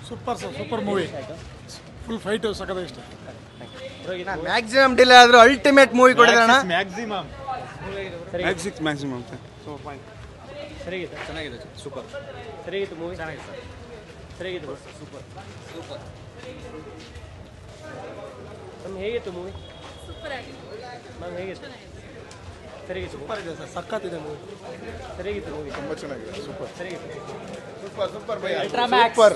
Super sir, super movie. Full fight ಸಕದ ಇಷ್ಟ. Maximum delay ಆದ್ರೂ ಅಲ್ಟಿಮೇಟ್ ಮೂವಿ ಕೊಡಿದಾನ. Maximum so fine. ಸರಿಗಿತ್ತು, ಚೆನ್ನಾಗಿದೆ, ಸೂಪರ್. ಸರಿಗಿತ್ತು ಮೂವಿ, ಚೆನ್ನಾಗಿದೆ ಸರ್, ಸರಿಗಿತ್ತು ಸೂಪರ್ ಸೂಪರ್. ನಮ್ಗೆ ಹೇಗಿತ್ತು ಮೂವಿ? ಸೂಪರ್ ಆಗಿದೆ ಮ್ಯಾಮ್ ಹೇಗಿತ್ತು? ಸರಿಗಿತ್ತು, ಸೂಪರ್ ಇದೆ ಸರ್, ಸಖತ್ತಿದೆ ಮೂವಿ. ಸರಿಗಿತ್ತು ಮೂವಿ, ತುಂಬ ಚೆನ್ನಾಗಿದೆ. ಸೂಪರ್ ಸರಿಗಿತ್ತು ಸೂಪರ್ ಸೂಪರ್ ಭಯ. ಸೂಪರ್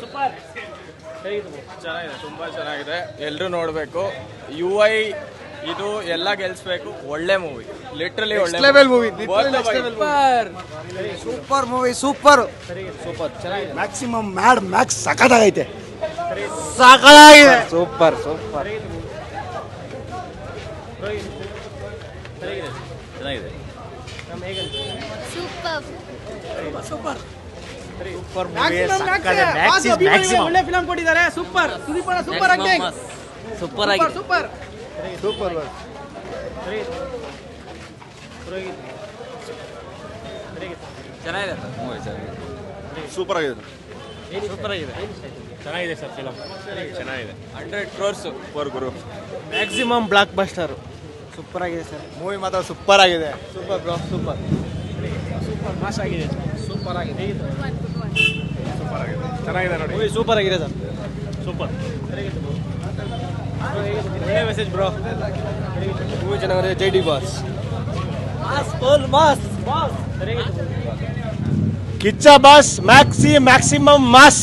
ಸರಿಗಿತ್ತು ಮೂವಿ. ಚೆನ್ನಾಗಿದೆ, ತುಂಬ ಚೆನ್ನಾಗಿದೆ, ಎಲ್ಲರೂ ನೋಡಬೇಕು. UI ಇದು ಎಲ್ಲ ಗೆಲ್ಸ್ಬೇಕು. ಒಳ್ಳೆ ಮೂವಿ, ಲಿಟ್ರಲಿ ಒಳ್ಳೆ level movie. Super movie super. ಸರಿಗಿತ್ತು, ಸೂಪರ್ ಚೆನ್ನಾಗಿದೆ. ಮ್ಯಾಕ್ಸಿಮಮ್ ಮ್ಯಾಕ್ಸ್ ಸಖತ್ತಾಗೈತೆ. ಸಾಕಾಗಿದೆ. Super super. ಸರಿಗಿತ್ತು ಮೂವಿ, ಸರಿಗಿದೆ, ಚೆನ್ನಾಗಿದೆ. ನಮ್ಮ ಹೇಗಂತ? ಸೂಪರ್ ಸೂಪರ್ ಸೂಪರ್ ಒಳ್ಳೆ ಫಿಲಂ ಕೊಟ್ಟಿದ್ದಾರೆ. ಸೂಪರ್ ಸುದೀಪಣ್ಣ, ಸೂಪರ್ ಆಕ್ಟಿಂಗ್, ಸೂಪರ್ ಆಗಿದೆ. ಸೂಪರ್ ಸೂಪರ್ ಸರಿಗಿತ್ತು, ಪರವಾಗಿತ್ತು, ಸರಿಗಿತ್ತು, ಚೆನ್ನಾಗಿದೆ ಮೂವಿ, ಸೂಪರ್ ಆಗಿದೆ. ಸೂಪರ್ ಆಗಿದೆ, ಚೆನ್ನಾಗಿದೆ ಸರ್ ಫಿಲಮ್, ಚೆನ್ನಾಗಿದೆ. 100 crores ಪರ್ ಗುರು. Maximum blockbuster. ಸೂಪರ್ ಆಗಿದೆ ಸರ್ ಮೂವಿ ಮಾತ್ರ ಸೂಪರ್ ಆಗಿದೆ. Super bro, super super mass ಆಗಿದೆ, ಸೂಪರ್ ಆಗಿದೆ, ಚೆನ್ನಾಗಿದೆ ನೋಡಿ ಮೂವಿ, ಸೂಪರ್ ಆಗಿದೆ ಸರ್, ಸೂಪರ್ ಸರಿಗಿತ್ತು. ಒಳ್ಳೆ ಮೆಸೇಜ್ ಬ್ರೋ, ಮೂವಿ ಚೆನ್ನಾಗಿದೆ. ಜೈ D boss. Mass full mass mass ಸರಿಗಿತ್ತು. Kichcha boss maximum mass.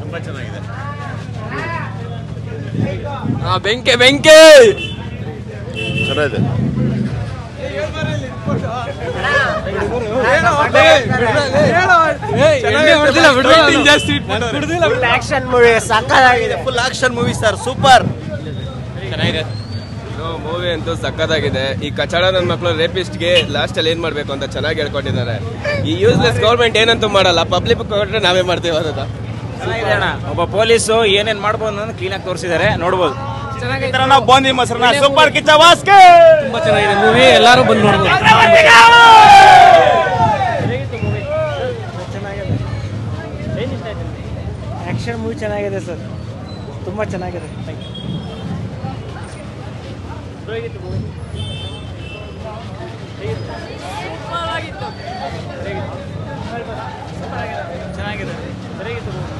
ತುಂಬ ಚೆನ್ನಾಗಿದೆ. ಬೆಂಕೆ ಬೆಂಕೆ ಚೆನ್ನಾಗಿದೆ. ಆಕ್ಷನ್ ಮೂವಿ ಸಕ್ಕತ್ತಾಗಿದೆ. Full action movie sir, super. ಚೆನ್ನಾಗಿದೆ ಮೂವಿ ಅಂತೂ ಸಕ್ಕತ್ತಾಗಿದೆ. ಈ ಕಚಡ ನನ್ನ ಮಕ್ಕಳು ರೇಪಿಸ್ಟ್ಗೆ ಲಾಸ್ಟಲ್ಲಿ ಏನು ಮಾಡಬೇಕು ಅಂತ ಚೆನ್ನಾಗಿ ಹೇಳ್ಕೊಟ್ಟಿದ್ದಾರೆ. ಈ ಯೂಸ್ಲೆಸ್ ಗೌರ್ಮೆಂಟ್ ಏನಂತೂ ಮಾಡಲ್ಲ, ಪಬ್ಲಿಕ್ ಕೊಟ್ಟರೆ ನಾವೇ ಮಾಡ್ತೀವಿ ಅದನ್ನ. ಚೆನ್ನಾಗಿದೆ ಅಣ್ಣ. ಒಬ್ಬ ಪೊಲೀಸು ಏನೇನು ಮಾಡ್ಬೋದು ಅನ್ನೋದು ಕ್ಲೀನಾಗಿ ತೋರಿಸಿದ್ದಾರೆ, ನೋಡ್ಬೋದು. ನಾವು ಬಂದಿ ಮೊಸರನ್ನ ಸೂಪರ್ ಕಿಚ್ಚ ಬಾಸ್ಗೆ ತುಂಬ ಚೆನ್ನಾಗಿದೆ ಮೂವಿ, ಎಲ್ಲರೂ ಬಂದು ನೋಡ್ಬೋದು. ಚೆನ್ನಾಗಿದೆ. ಏನು ಇಷ್ಟ ಆಯ್ತು? ಆ್ಯಕ್ಷನ್ ಮೂವಿ ಚೆನ್ನಾಗಿದೆ ಸರ್, ತುಂಬ ಚೆನ್ನಾಗಿದೆ. ಹೇಗಿತ್ತು ಮೂವಿ? ಚೆನ್ನಾಗಿದೆ, ಸರಿಯಾಗಿತ್ತು ಮೂವಿ.